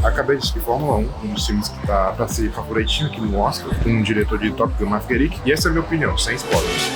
Acabei de assistir Fórmula 1, um dos filmes que tá pra ser favoritinho aqui no Oscar, com um diretor de Top Gun Maverick, e essa é a minha opinião, sem spoilers.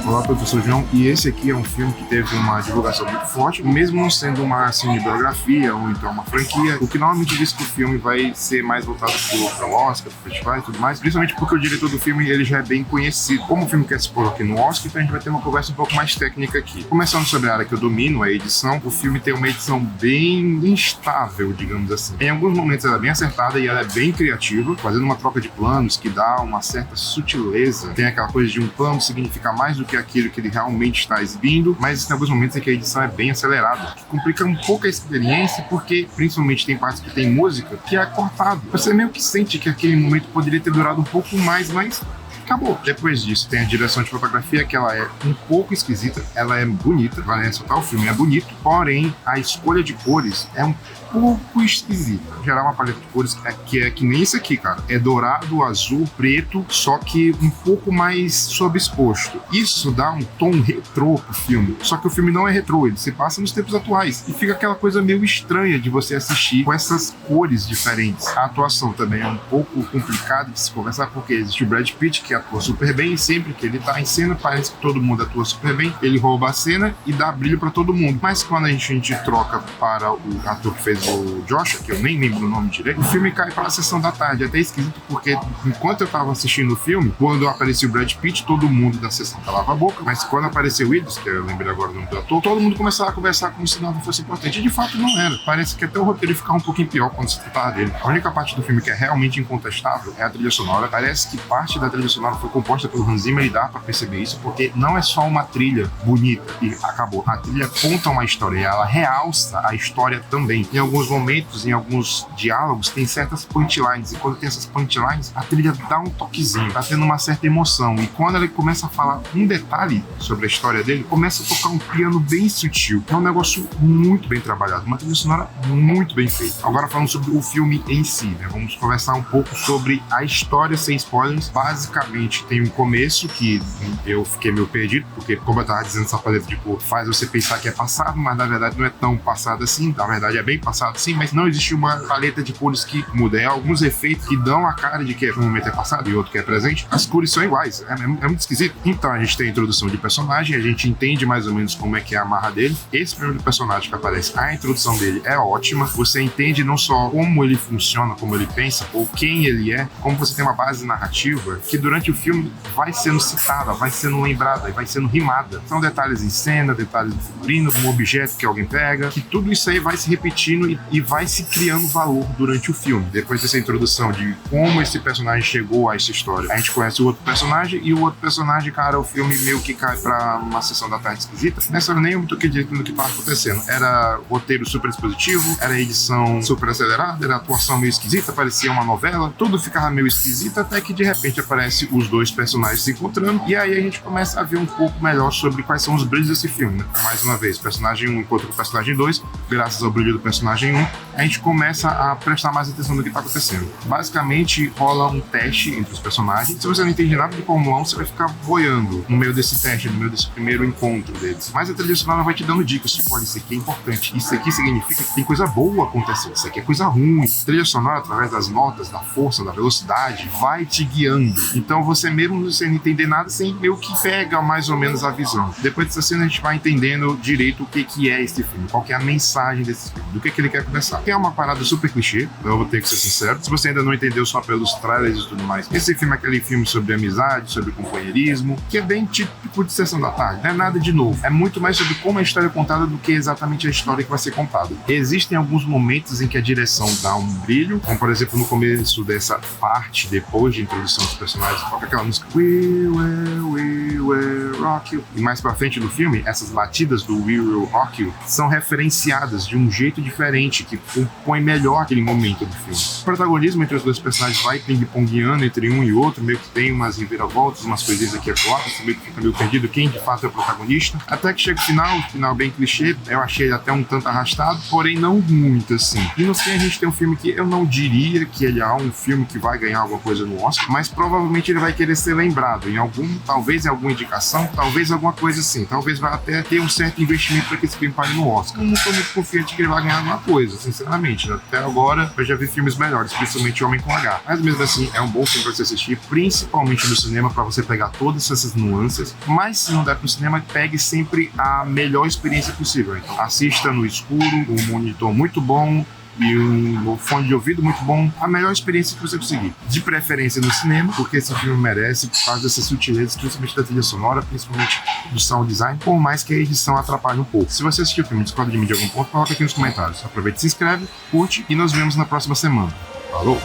Olá, professor João, e esse aqui é um filme que teve uma divulgação muito forte, mesmo não sendo uma cinebiografia ou então uma franquia, o que normalmente diz que o filme vai ser mais voltado para o Oscar, para o festival e tudo mais, principalmente porque o diretor do filme ele já é bem conhecido. Como o filme quer se pôr aqui no Oscar, então a gente vai ter uma conversa um pouco mais técnica aqui. Começando sobre a área que eu domino, a edição, o filme tem uma edição bem instável, digamos assim. Em alguns momentos ela é bem acertada e ela é bem criativa, fazendo uma troca de planos que dá uma certa sutileza. Tem aquela coisa de um plano significar mais do que aquilo que ele realmente está exibindo, mas tem alguns momentos em que a edição é bem acelerada, que complica um pouco a experiência, porque principalmente tem partes que tem música que é cortado. Você meio que sente que aquele momento poderia ter durado um pouco mais, mas acabou. Depois disso, tem a direção de fotografia, que ela é um pouco esquisita, ela é bonita, vale ressaltar, o filme é bonito, porém a escolha de cores é um pouco esquisita. Gerar uma paleta de cores que é que nem isso aqui, cara. É dourado, azul, preto, só que um pouco mais sobreexposto. Isso dá um tom retrô pro filme. Só que o filme não é retrô, ele se passa nos tempos atuais. E fica aquela coisa meio estranha de você assistir com essas cores diferentes. A atuação também é um pouco complicada de se conversar, porque existe o Brad Pitt, que atua super bem, e sempre que ele tá em cena, parece que todo mundo atua super bem. Ele rouba a cena e dá brilho pra todo mundo. Mas quando a gente troca para o ator que fez o Joshua, que eu nem lembro o nome direito, o filme cai para a sessão da tarde. É até esquisito, porque enquanto eu tava assistindo o filme, quando apareceu o Brad Pitt, todo mundo da sessão calava a boca, mas quando apareceu o Idris, que eu lembrei agora o nome do ator, todo mundo começava a conversar como se nada fosse importante. E de fato não era. Parece que até o roteiro ficava um pouquinho pior quando se tratava dele. A única parte do filme que é realmente incontestável é a trilha sonora. Parece que parte da trilha sonora foi composta pelo Hans Zimmer, e dá pra perceber isso, porque não é só uma trilha bonita e acabou. A trilha conta uma história e ela realça a história também. Em alguns momentos, em alguns diálogos, tem certas punchlines, e quando tem essas punchlines, a trilha dá um toquezinho, tá tendo uma certa emoção, e quando ele começa a falar um detalhe sobre a história dele, começa a tocar um piano bem sutil. É um negócio muito bem trabalhado, uma trilha sonora muito bem feita. Agora falando sobre o filme em si, né? Vamos conversar um pouco sobre a história sem spoilers. Basicamente tem um começo que eu fiquei meio perdido, porque como eu tava dizendo, essa paleta de cor faz você pensar que é passado, mas na verdade não é tão passado assim. Na verdade é bem passado sim, mas não existe uma paleta de cores que muda. É alguns efeitos que dão a cara de que um momento é passado e outro que é presente. As cores são iguais, é muito esquisito. Então a gente tem a introdução de personagem, a gente entende mais ou menos como é que é a amarra dele. Esse primeiro personagem que aparece, a introdução dele é ótima. Você entende não só como ele funciona, como ele pensa, ou quem ele é, como você tem uma base narrativa que durante o filme vai sendo citada, vai sendo lembrada e vai sendo rimada. São detalhes em cena, detalhes no figurino, um objeto que alguém pega, que tudo isso aí vai se repetindo e vai se criando valor durante o filme. Depois dessa introdução de como esse personagem chegou a essa história, a gente conhece o outro personagem, e o outro personagem, cara, o filme meio que cai pra uma sessão da tarde esquisita. Não é nem muito que direito do que tava acontecendo. Era roteiro super expositivo, era edição super acelerada, era atuação meio esquisita, parecia uma novela, tudo ficava meio esquisito, até que de repente aparece os dois personagens se encontrando, e aí a gente começa a ver um pouco melhor sobre quais são os brilhos desse filme, né? Mais uma vez, o personagem 1 encontra com o personagem 2, graças ao brilho do personagem 1, a gente começa a prestar mais atenção no que tá acontecendo. Basicamente, rola um teste entre os personagens. Se você não entende nada de Fórmula 1, você vai ficar boiando no meio desse teste, no meio desse primeiro encontro deles. Mas a trilha sonora vai te dando dicas, tipo, olha, isso aqui é importante, isso aqui significa que tem coisa boa acontecendo, isso aqui é coisa ruim. A trilha sonora, através das notas, da força, da velocidade, vai te guiando. Então você mesmo sem entender nada, você meio que pega mais ou menos a visão. Depois dessa cena a gente vai entendendo direito o que é esse filme, qual que é a mensagem desse filme, do que ele quer conversar. Que é uma parada super clichê, eu vou ter que ser sincero. Se você ainda não entendeu só pelos trailers e tudo mais, esse filme é aquele filme sobre amizade, sobre companheirismo, que é bem típico de Sessão da Tarde, não é nada de novo. É muito mais sobre como a história é contada do que exatamente a história que vai ser contada. Existem alguns momentos em que a direção dá um brilho, como por exemplo no começo dessa parte, depois de introdução dos personagens, toca aquela música We Will Rock You. E mais pra frente do filme, essas batidas do We Will Rock You são referenciadas de um jeito diferente, que compõe melhor aquele momento do filme. O protagonismo entre os dois personagens vai ping-pongueando entre um e outro, meio que tem umas reviravoltas, umas coisinhas aqui e acolá, você meio que fica meio perdido quem de fato é o protagonista. Até que chega o final bem clichê, eu achei ele até um tanto arrastado, porém não muito assim. E no fim a gente tem um filme que eu não diria que ele é um filme que vai ganhar alguma coisa no Oscar, mas provavelmente ele vai querer ser lembrado talvez em algum indicação, talvez alguma coisa assim. Talvez vai até ter um certo investimento para que esse filme pague no Oscar. Eu não tô muito confiante que ele vai ganhar alguma coisa, sinceramente. Até agora eu já vi filmes melhores, principalmente Homem com H. Mas mesmo assim, é um bom filme para você assistir, principalmente no cinema, para você pegar todas essas nuances. Mas se não der pro cinema, pegue sempre a melhor experiência possível. Então, assista no escuro, um monitor muito bom e um fone de ouvido muito bom, a melhor experiência que você conseguir. De preferência no cinema, porque esse filme merece, por causa dessas sutilezas, principalmente da trilha sonora, principalmente do sound design, por mais que a edição atrapalhe um pouco. Se você assistiu o filme e discorda de mim de algum ponto, coloca aqui nos comentários. Aproveite, se inscreve, curte e nos vemos na próxima semana. Falou!